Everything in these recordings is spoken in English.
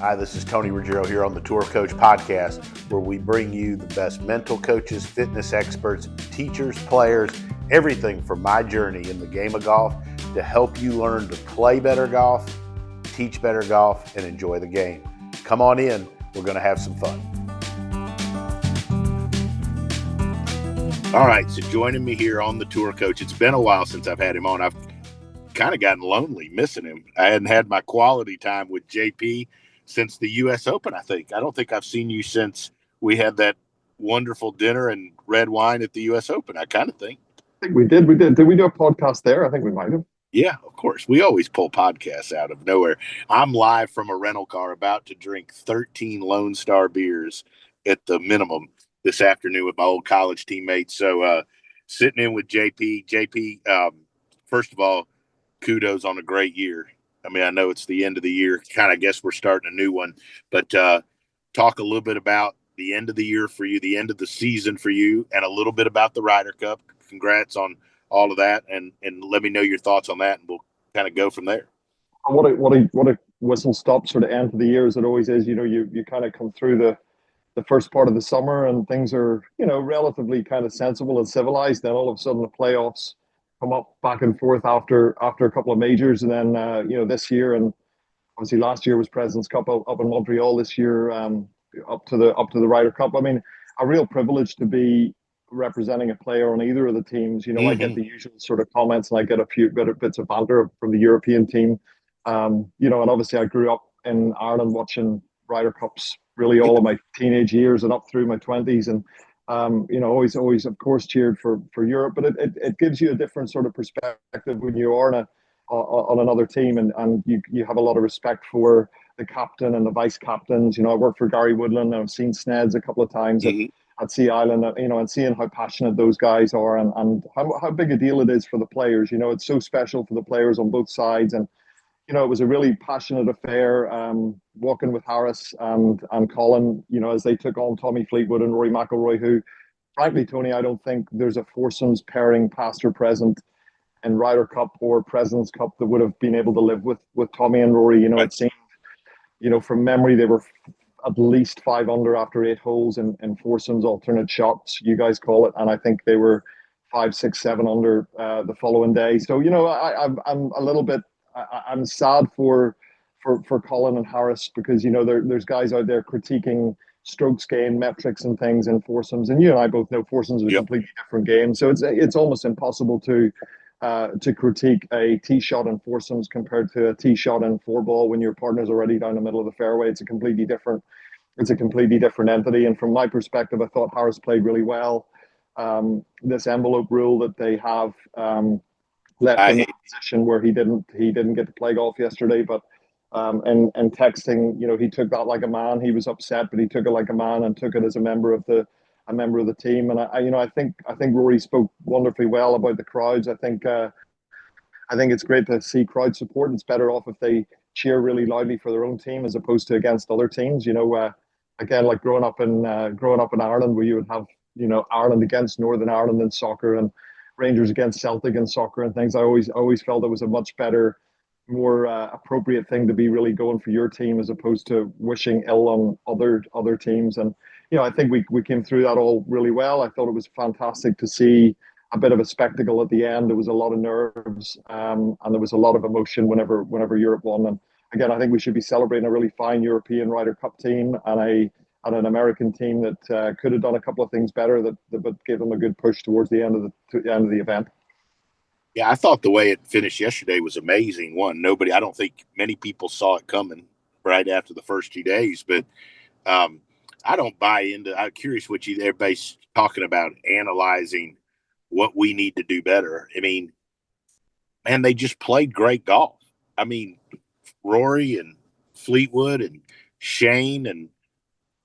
Hi, this is Tony Ruggiero here on the Tour Coach Podcast, where we bring you the best mental coaches, fitness experts, teachers, players, everything from my journey in the game of golf to help you learn to play better golf, teach better golf, and enjoy the game. Come on in, we're going to have some fun. All right, so joining me here on the Tour Coach, it's been a while since I've had him on. I've kind of gotten lonely missing him. I hadn't had my quality time with JP since the U.S. Open, I think. I don't think I've seen you since we had that wonderful dinner and red wine at the U.S. Open, I kind of think. I think we did. Did we do a podcast there? I think we might have. Yeah, of course. We always pull podcasts out of nowhere. I'm live from a rental car about to drink 13 Lone Star beers at the minimum this afternoon with my old college teammates. So sitting in with JP. JP, first of all, kudos on a great year. I mean, I know it's the end of the year. Kind of guess we're starting a new one. But talk a little bit about the end of the year for you, the end of the season for you, and a little bit about the Ryder Cup. Congrats on all of that, and let me know your thoughts on that, and we'll kind of go from there. What a whistle stop sort of end of the year as it always is. You know, you kind of come through the first part of the summer and things are, you know, relatively kind of sensible and civilized. Then all of a sudden the playoffs come up back and forth after a couple of majors, and then you know, this year, and obviously last year was President's Cup up in Montreal. This year up to the Ryder Cup. I mean, a real privilege to be representing a player on either of the teams. You know, I get the usual sort of comments, and I get a few bits of banter from the European team. You know, and obviously I grew up in Ireland watching Ryder Cups really all of my teenage years and up through my 20s, and you know, always of course cheered for Europe, but it gives you a different sort of perspective when you are on another team, and you have a lot of respect for the captain and the vice captains. You know, I worked for Gary Woodland, and I've seen Sneds a couple of times at Sea Island, you know, and seeing how passionate those guys are, and how big a deal it is for the players. You know, it's so special for the players on both sides, and you know, it was a really passionate affair, walking with Harris and Colin, you know, as they took on Tommy Fleetwood and Rory McIlroy, who, frankly, Tony, I don't think there's a foursomes pairing past or present in Ryder Cup or President's Cup that would have been able to live with Tommy and Rory. You know, it seemed, you know, from memory, they were at least 5 under after 8 holes in foursomes, alternate shots, you guys call it, and I think they were 5, 6, 7 under the following day. So, you know, I'm a little bit, I'm sad for Colin and Harris, because, you know, there's guys out there critiquing strokes gain metrics and things in foursomes, and you and I both know foursomes are a completely different game. So it's almost impossible to critique a tee shot in foursomes compared to a tee shot in 4-ball when your partner's already down the middle of the fairway. It's a completely different entity. And from my perspective, I thought Harris played really well. This envelope rule that they have left him in a position where he didn't get to play golf yesterday, but and texting, you know, he took that like a man. He was upset, but he took it like a man and took it as a member of the team. And I think Rory spoke wonderfully well about the crowds. I think it's great to see crowd support. It's better off if they cheer really loudly for their own team as opposed to against other teams. You know, again, like growing up in Ireland, where you would have, you know, Ireland against Northern Ireland in soccer and Rangers against Celtic in soccer and things. I always felt it was a much better, more appropriate thing to be really going for your team as opposed to wishing ill on other teams. And you know, I think we came through that all really well. I thought it was fantastic to see a bit of a spectacle at the end. There was a lot of nerves, and there was a lot of emotion whenever Europe won. And again, I think we should be celebrating a really fine European Ryder Cup team and an American team that could have done a couple of things better that gave them a good push towards the end of the event. Yeah, I thought the way it finished yesterday was amazing. I don't think many people saw it coming right after the first 2 days, but I don't buy into. I'm curious what everybody's talking about, analyzing what we need to do better. I mean, man, they just played great golf. I mean, Rory and Fleetwood and Shane and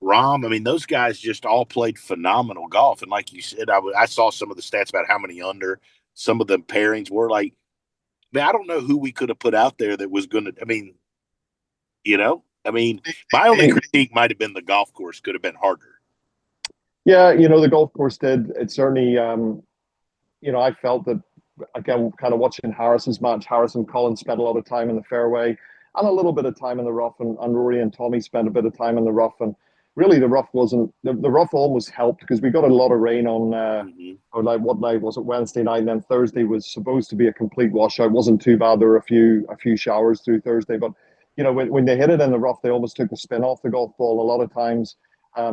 Rahm. I mean, those guys just all played phenomenal golf. And like you said, I saw some of the stats about how many under some of the pairings were. Like, man, I don't know who we could have put out there that was going to. I mean, you know. I mean, my only critique might have been the golf course could have been harder. Yeah, you know, the golf course did. It certainly, you know, I felt that, again, kind of watching Harris's match, Harris and Collins spent a lot of time in the fairway. and a little bit of time in the rough. And Rory and Tommy spent a bit of time in the rough. And really, the rough wasn't the rough almost helped because we got a lot of rain on. Or like what night was it? Wednesday night, and then Thursday was supposed to be a complete washout. It wasn't too bad. There were a few showers through Thursday, but when they hit it in the rough, they almost took the spin off the golf ball. A lot of times,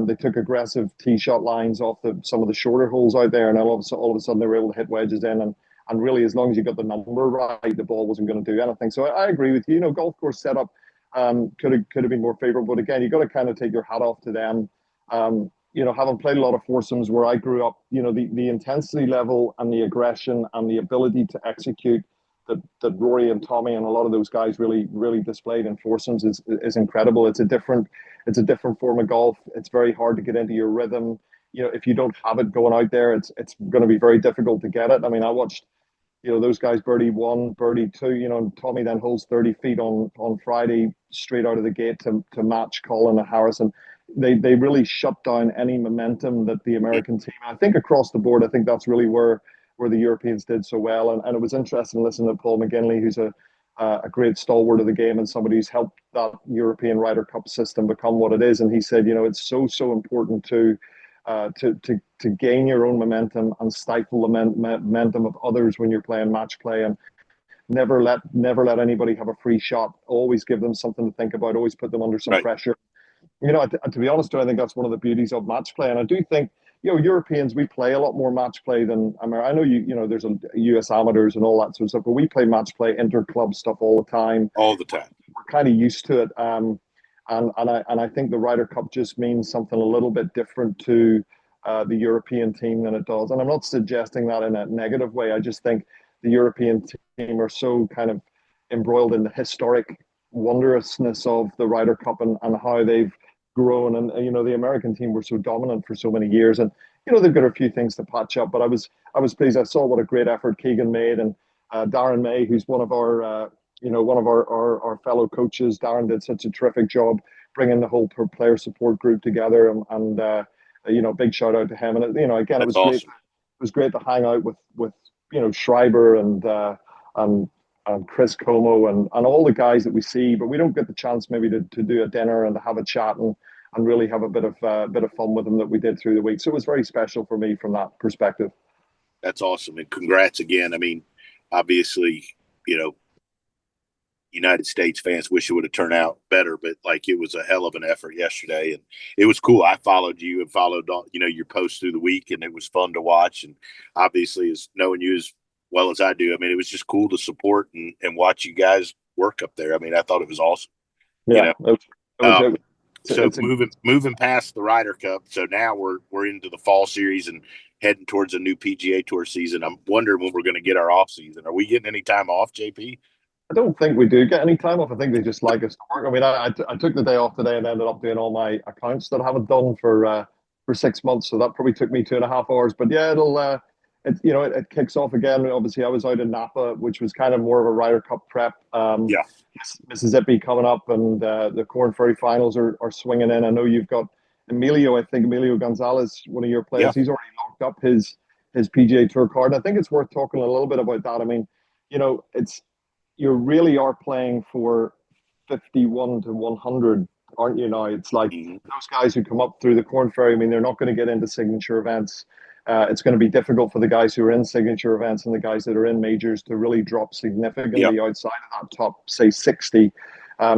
they took aggressive tee shot lines off some of the shorter holes out there, and all of a sudden they were able to hit wedges in. And really, as long as you got the number right, the ball wasn't going to do anything. So I agree with you. Golf course setup could have been more favorable. But again, you got to kind of take your hat off to them. Having played a lot of foursomes where I grew up, the intensity level and the aggression and the ability to execute that Rory and Tommy and a lot of those guys really displayed in foursomes is incredible. It's a different form of golf. It's very hard to get into your rhythm. If you don't have it going out there, it's going to be very difficult to get it. I mean, I watched those guys birdie one, birdie two, and Tommy then holds 30 feet on Friday straight out of the gate to match Colin and Harrison. They really shut down any momentum that the American team, I think across the board, I think that's really where the Europeans did so well. And it was interesting listening to Paul McGinley, who's a great stalwart of the game and somebody who's helped that European Ryder Cup system become what it is. And he said, it's so important to gain your own momentum and stifle the momentum of others when you're playing match play, and never let anybody have a free shot. Always give them something to think about. Always put them under some pressure. To be honest, I think that's one of the beauties of match play. And I do think, Europeans, we play a lot more match play than America. I know there's a US amateurs and all that sort of stuff, but we play match play, inter-club stuff all the time. All the time. We're kind of used to it. And I think the Ryder Cup just means something a little bit different to the European team than it does. And I'm not suggesting that in a negative way. I just think the European team are so kind of embroiled in the historic wondrousness of the Ryder Cup and how they've grown. And the American team were so dominant for so many years. And they've got a few things to patch up. But I was pleased. I saw what a great effort Keegan made, and Darren May, who's one of our fellow coaches. Darren did such a terrific job bringing the whole player support group together, and big shout out to him. And again, it was awesome. Great. It was great to hang out with Schreiber and Chris Como and all the guys that we see, but we don't get the chance maybe to do a dinner and to have a chat and really have a bit of fun with them that we did through the week. So it was very special for me from that perspective. That's awesome, and congrats again. I mean, obviously, United States fans wish it would have turned out better, but it was a hell of an effort yesterday, and it was cool. I followed you and followed your posts through the week, and it was fun to watch. And obviously, as knowing you as well as I do, I mean, it was just cool to support and watch you guys work up there. I mean, I thought it was awesome. Yeah. So moving past the Ryder Cup, so now we're into the fall series and heading towards a new PGA Tour season. I'm wondering when we're going to get our off season. Are we getting any time off, JP? I don't think we do get any time off. I think they just like us to work. I mean, I took the day off today and ended up doing all my accounts that I haven't done for 6 months. So that probably took me 2.5 hours. But yeah, it kicks off again. Obviously, I was out in Napa, which was kind of more of a Ryder Cup prep. Mississippi coming up, and the Corn Ferry finals are swinging in. I know you've got Emilio. I think Emilio Gonzalez, one of your players. Yeah. He's already locked up his PGA Tour card. And I think it's worth talking a little bit about that. I mean, you really are playing for 51 to 100, aren't you now? It's like those guys who come up through the Corn Ferry, I mean, they're not going to get into signature events. It's going to be difficult for the guys who are in signature events and the guys that are in majors to really drop significantly outside of that top, say, 60.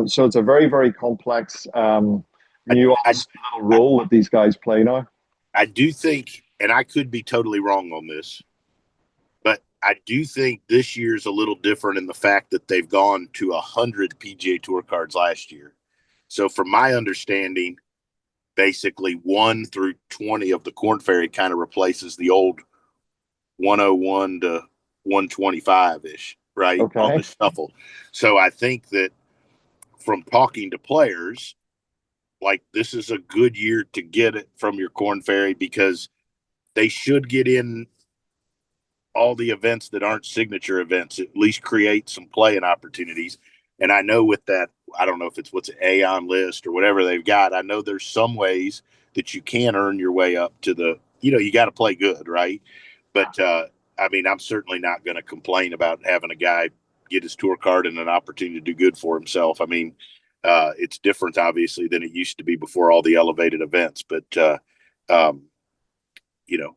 So it's a very, very complex, nuanced little role that these guys play now. I do think, and I could be totally wrong on this, but I do think this year's a little different in the fact that they've gone to 100 PGA Tour cards last year. So from my understanding, basically 1 through 20 of the Corn Ferry kind of replaces the old 101 to 125-ish, right? Okay. On the shuffle. So I think that from talking to players, this is a good year to get it from your Corn Ferry because they should get in all the events that aren't signature events, at least create some playing opportunities. And I know with that, I don't know if it's what's an Aon list or whatever they've got. I know there's some ways that you can earn your way up to the, you got to play good, right? But, I mean, I'm certainly not going to complain about having a guy, get his tour card and an opportunity to do good for himself. I mean, it's different, obviously, than it used to be before all the elevated events. But,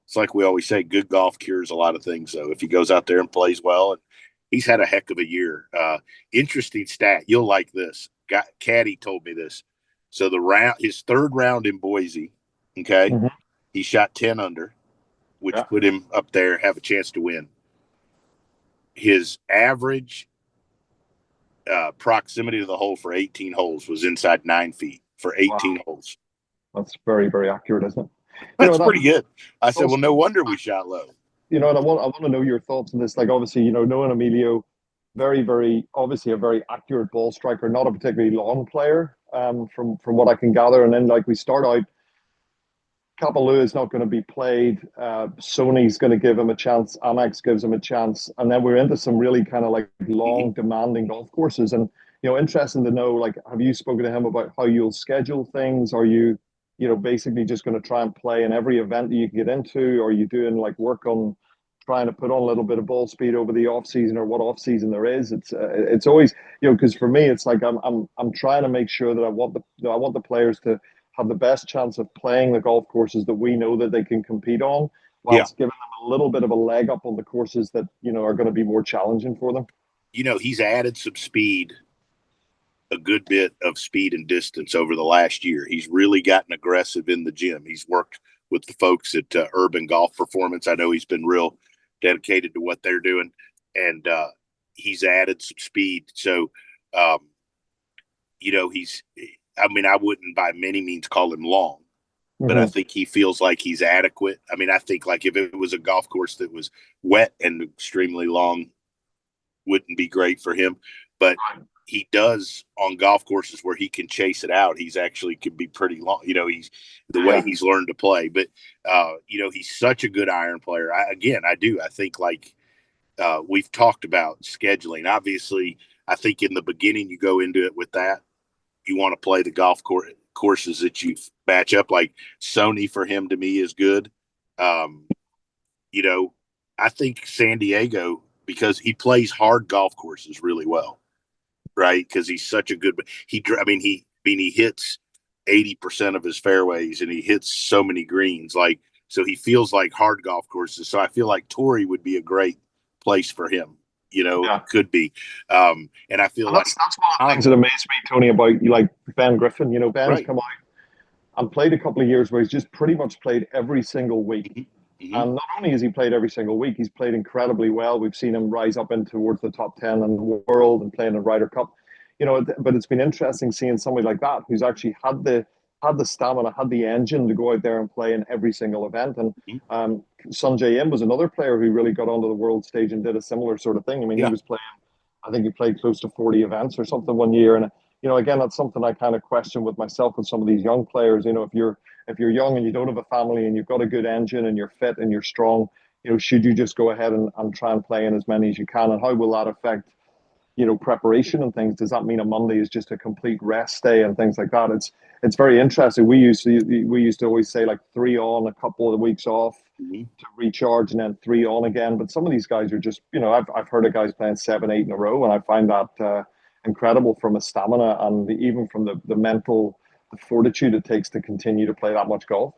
it's like we always say, good golf cures a lot of things. So if he goes out there and plays well, and he's had a heck of a year. Interesting stat. You'll like this. Caddy told me this. So his third round in Boise, okay, he shot 10 under, which put him up there, have a chance to win. His average proximity to the hole for 18 holes was inside 9 feet for 18 holes. That's very, very accurate, isn't it? That's pretty good. I said, well, no wonder we shot low. And I want to know your thoughts on this. Like, obviously, knowing Emilio, very, very, obviously a very accurate ball striker, not a particularly long player, from what I can gather. And then, like, we start out, Kapalua is not going to be played. Sony's going to give him a chance. Amex gives him a chance. And then we're into some really kind of like long, demanding golf courses. And, interesting to know, like, have you spoken to him about how you'll schedule things? Are you, basically just going to try and play in every event that you can get into? Or are you doing like work on trying to put on a little bit of ball speed over the off season, or what off season there is? It's always, because for me, it's like I'm trying to make sure that I want the players to have the best chance of playing the golf courses that we know that they can compete on, whilst giving them a little bit of a leg up on the courses that, are going to be more challenging for them. He's added some speed, a good bit of speed and distance over the last year. He's really gotten aggressive in the gym. He's worked with the folks at Urban Golf Performance. I know he's been real dedicated to what they're doing, and he's added some speed. So, I wouldn't by many means call him long, but I think he feels like he's adequate. I mean, I think like if it was a golf course that was wet and extremely long, wouldn't be great for him. But he does on golf courses where he can chase it out. He's actually could be pretty long. He's the way he's learned to play. But he's such a good iron player. I think like we've talked about scheduling. Obviously, I think in the beginning you go into it with that. You want to play the golf courses that you match up. Like Sony for him to me is good. I think San Diego, because he plays hard golf courses really well, right? Because he's such a good. He hits 80% of his fairways, and he hits so many greens. Like, so he feels like hard golf courses. So I feel like Torrey would be a great place for him. Could be. And I feel like that's one of the things that amazed me, Tony, about like Ben Griffin. Ben's come out and played a couple of years where he's just pretty much played every single week. And not only has he played every single week, he's played incredibly well. We've seen him rise up in towards the top 10 in the world and playing in Ryder Cup. But it's been interesting seeing somebody like that who's actually had the stamina, had the engine to go out there and play in every single event. And Sungjae Im was another player who really got onto the world stage and did a similar sort of thing. I mean, he was playing, I think he played close to 40 events or something one year. And, again, that's something I kind of question with myself with some of these young players. If you're young and you don't have a family and you've got a good engine and you're fit and you're strong, should you just go ahead and try and play in as many as you can? And how will that affect, preparation and things? Does that mean a Monday is just a complete rest day and things like that? It's very interesting. We used to always say like 3 on, a couple of weeks off to recharge, and then 3 on again. But some of these guys are just, I've heard of guys playing 7, 8 in a row, and I find that incredible from a stamina and even from the mental, the fortitude it takes to continue to play that much golf.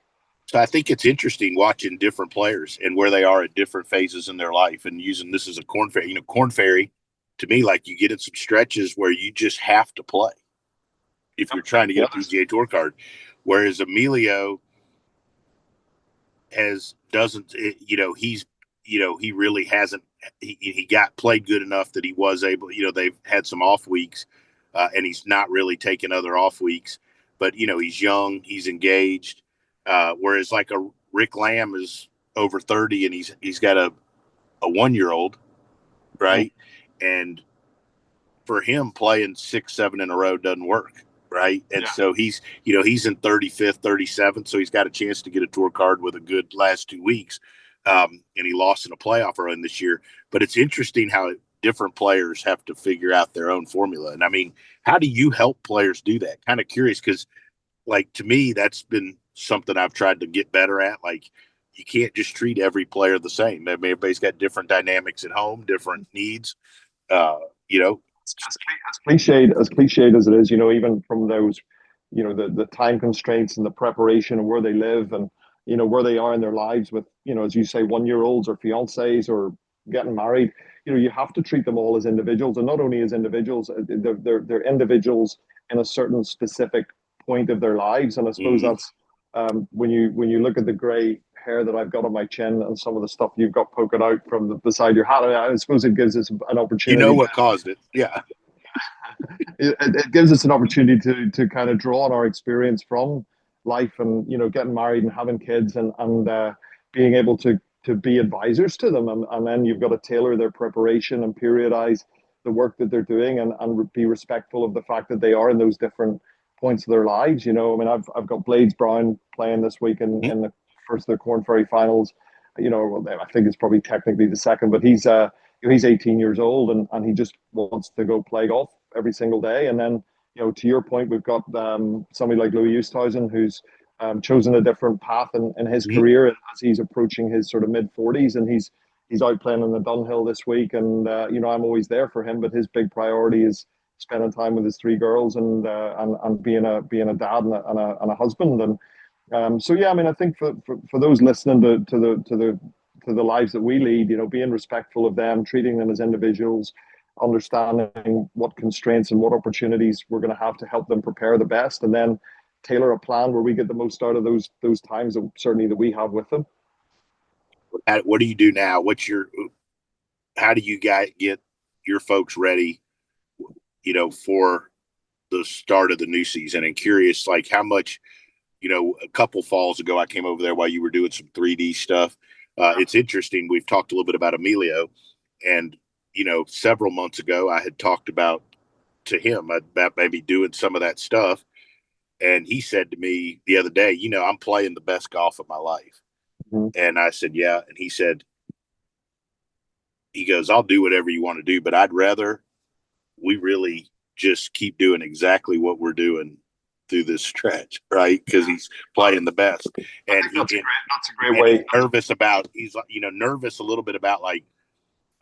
So I think it's interesting watching different players and where they are at different phases in their life, and using this as a Corn Ferry. Corn Ferry, to me, like you get in some stretches where you just have to play if you're trying to get a PGA Tour card. Whereas Emilio he really hasn't. He got played good enough that he was able. They've had some off weeks, and he's not really taken other off weeks. But he's young, he's engaged. Whereas like a Rick Lamb is over 30 and he's got a 1-year-old, right? And for him, playing 6, 7 in a row doesn't work, right? And so he's in 35th, 37th, so he's got a chance to get a tour card with a good last 2 weeks. And he lost in a playoff run this year. But it's interesting how different players have to figure out their own formula. And I mean, how do you help players do that? Kind of curious, because like to me, that's been something I've tried to get better at. Like, you can't just treat every player the same. I mean, everybody's got different dynamics at home, different needs. you know, as cliched as it is, even from those, the time constraints and the preparation and where they live and, where they are in their lives with, as you say, 1 year olds or fiancés or getting married, you have to treat them all as individuals, and not only as individuals, they're individuals in a certain specific point of their lives. And I suppose that's when you look at the gray hair that I've got on my chin and some of the stuff you've got poking out from beside your hat, I suppose it gives us an opportunity. what caused it. Yeah. It gives us an opportunity to kind of draw on our experience from life and, getting married and having kids and being able to be advisors to them. And then you've got to tailor their preparation and periodize the work that they're doing and be respectful of the fact that they are in those different points of their lives. I mean, I've got Blades Brown playing this week in the first of the Corn Ferry finals. Well, I think it's probably technically the second, but he's 18 years old and he just wants to go play golf every single day. And then, to your point, we've got somebody like Louis Oosthuizen who's chosen a different path in his career as he's approaching his sort of mid-40s, and he's out playing in the Dunhill this week. And I'm always there for him, but his big priority is spending time with his three girls and being a dad and a husband. And so yeah, I mean, I think for those listening to the lives that we lead, being respectful of them, treating them as individuals, understanding what constraints and what opportunities we're going to have to help them prepare the best, and then tailor a plan where we get the most out of those times that certainly that we have with them. What do you do now? How do you guys get your folks ready, for the start of the new season? And curious, like how much, a couple falls ago, I came over there while you were doing some 3D stuff. It's interesting. We've talked a little bit about Emilio, and, several months ago, I had talked to him about maybe doing some of that stuff. And he said to me the other day, I'm playing the best golf of my life. And I said, yeah. And he goes, I'll do whatever you want to do, but I'd rather we really just keep doing exactly what we're doing through this stretch, right? Because he's playing the best. And that's a great way. He's nervous a little bit about, like,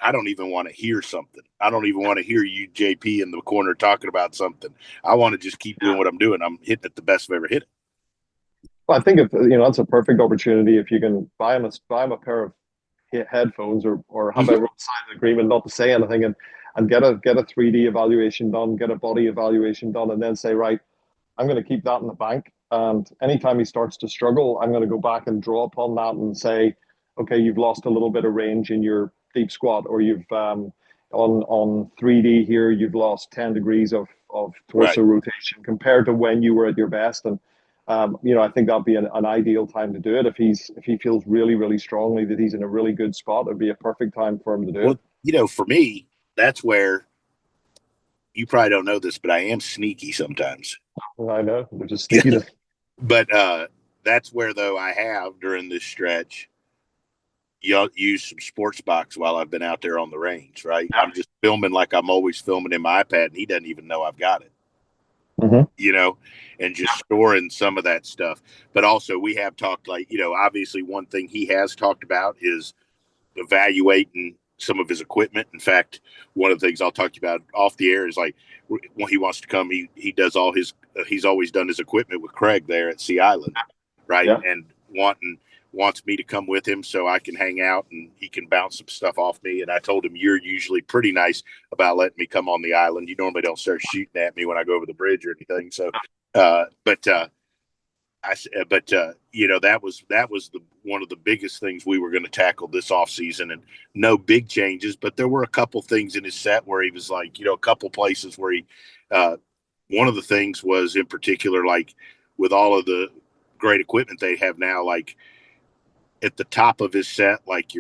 I don't even want to hear something. I don't even want to hear you, JP, in the corner talking about something. I want to just keep doing what I'm doing. I'm hitting it the best I've ever hit it. Well, I think that's a perfect opportunity if you can buy him a pair of headphones or have everyone sign an agreement not to say anything and get a 3D evaluation done, get a body evaluation done, and then say, right, I'm going to keep that in the bank. And anytime he starts to struggle, I'm going to go back and draw upon that and say, okay, you've lost a little bit of range in your deep squat, or you've on 3D here, you've lost 10 degrees of torso rotation compared to when you were at your best. And I think that'd be an ideal time to do it. If he feels really, really strongly that he's in a really good spot, it'd be a perfect time for him to do it. For me, that's where you probably don't know this, but I am sneaky sometimes. I know, there's a sneakiness. But that's where, though, I have during this stretch use some sports box while I've been out there on the range, right? Yeah. I'm just filming like I'm always filming in my iPad, and he doesn't even know I've got it. And just storing some of that stuff. But also we have talked, like, obviously one thing he has talked about is evaluating some of his equipment. In fact, one of the things I'll talk to you about off the air is, like, when he wants to come, he does all his, he's always done his equipment with Craig there at Sea Island, right? Yeah. And wants me to come with him so I can hang out and he can bounce some stuff off me. And I told him, you're usually pretty nice about letting me come on the island. You normally don't start shooting at me when I go over the bridge or anything. So, that was one of the biggest things we were going to tackle this off season, and no big changes, but there were a couple things in his set where he was like, a couple places where he, one of the things was in particular, like with all of the great equipment they have now, like, at the top of his set, like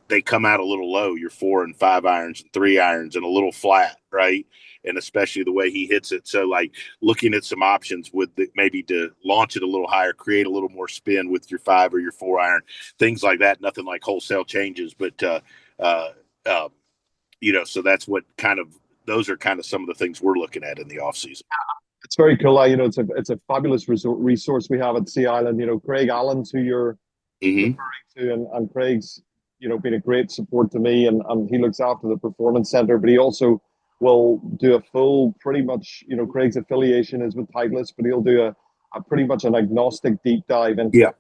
they come out a little low, your 4 and 5 irons and 3 irons and a little flat, right? And especially the way he hits it. So, like, looking at some options with maybe to launch it a little higher, create a little more spin with your 5 or your 4 iron, things like that. Nothing like wholesale changes, but so that's what those are kind of some of the things we're looking at in the off season. It's very cool. It's a fabulous resource we have at Sea Island. Craig Allen's who you're referring to, and Craig's been a great support to me, and he looks after the performance center, but he also will do a full, pretty much, Craig's affiliation is with Titleist, but he'll do a pretty much an agnostic deep dive into Yeah.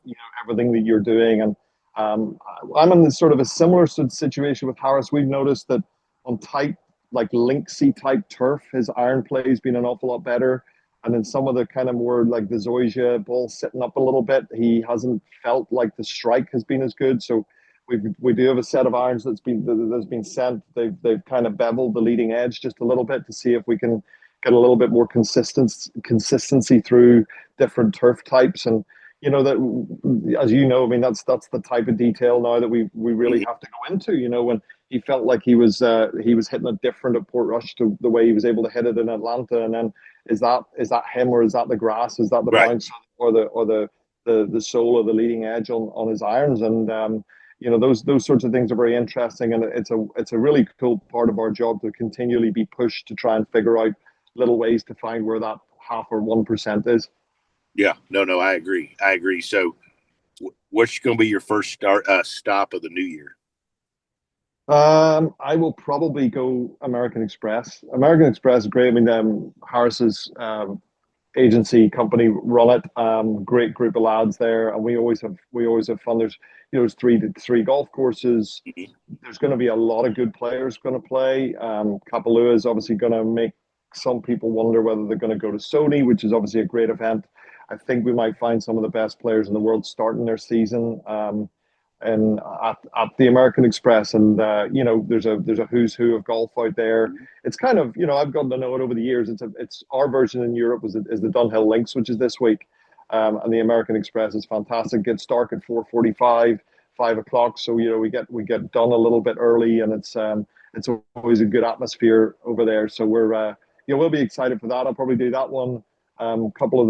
everything that you're doing. And I'm in this sort of a similar situation with Harris. We've noticed that on tight, like linksy type turf, his iron play has been an awful lot better. And then some of the kind of more like the Zoysia ball sitting up a little bit, he hasn't felt like the strike has been as good. So we do have a set of irons that's been sent. They've kind of beveled the leading edge just a little bit to see if we can get a little bit more consistency through different turf types. And that, as you know, I mean, that's the type of detail now that we really have to go into. When he felt like he was hitting it different at Portrush to the way he was able to hit it in Atlanta, and then is that him, or is that the grass? Is that the bounce, or the sole of the leading edge on his irons? And those sorts of things are very interesting, and it's a really cool part of our job to continually be pushed to try and figure out little ways to find where that 0.5 or 1% is. Yeah, no, I agree. So, what's going to be your first stop of the new year? I will probably go American Express. American Express is great. I mean, Harris's agency company run it. Great group of lads there, and we always have fun. There's three golf courses. Mm-hmm. There's going to be a lot of good players going to play. Kapalua is obviously going to make some people wonder whether they're going to go to Sony, which is obviously a great event. I think we might find some of the best players in the world starting their season and at the American Express. And there's a who's who of golf out there. It's kind of, I've gotten to know it over the years. It's our version in Europe is the Dunhill Links, which is this week, and the American Express is fantastic. Gets dark at 4:45, 5 o'clock. So we get done a little bit early, and it's always a good atmosphere over there. So we'll be excited for that. I'll probably do that one. Couple of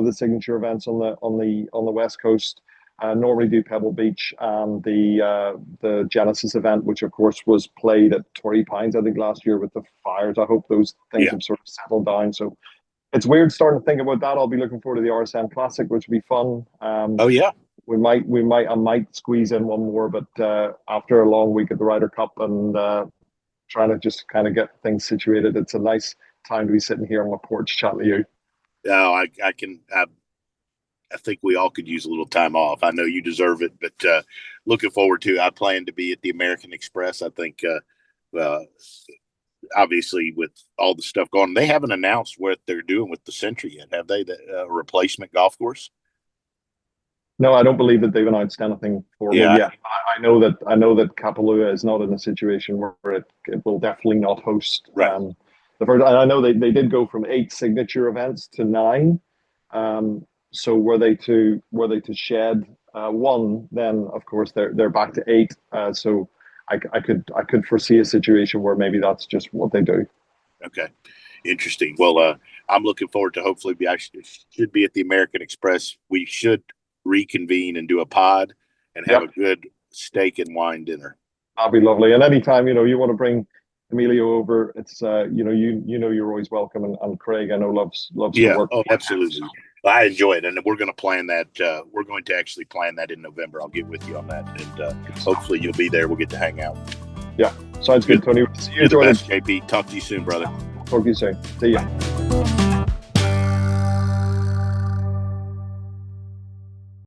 the signature events on the West Coast. Normally do Pebble Beach and the Genesis event, which of course was played at Torrey Pines, I think, last year with the fires. I hope those things have sort of settled down. So it's weird starting to think about that. I'll be looking forward to the RSM Classic, which will be fun. Oh yeah, I might squeeze in one more, but after a long week at the Ryder Cup and trying to just kind of get things situated, it's a nice time to be sitting here on my porch chatting to you. No, I think we all could use a little time off. I know you deserve it, but looking forward to. I plan to be at the American Express. I think, obviously, with all the stuff going, they haven't announced what they're doing with the Century yet, have they? The replacement golf course. No, I don't believe that they've announced anything formal yet. I know that Kapalua is not in a situation where it will definitely not host the first. And I know they did go from 8 signature events to 9. So were they to shed 1, then of course they're back to 8. So I could foresee a situation where maybe that's just what they do. Okay, interesting. Well, I'm looking forward to hopefully I should be at the American Express. We should reconvene and do a pod and have a good steak and wine dinner. That'll be lovely. And anytime you want to bring Emilio over, it's you're always welcome. And Craig, I know loves to work. Oh, absolutely. I enjoy it, and we're going to plan that. We're going to actually plan that in November. I'll get with you on that, and hopefully you'll be there. We'll get to hang out. Yeah, sounds good, Tony. See you. You're the best, JP. Talk to you soon, brother. Talk to you soon. See ya. Bye.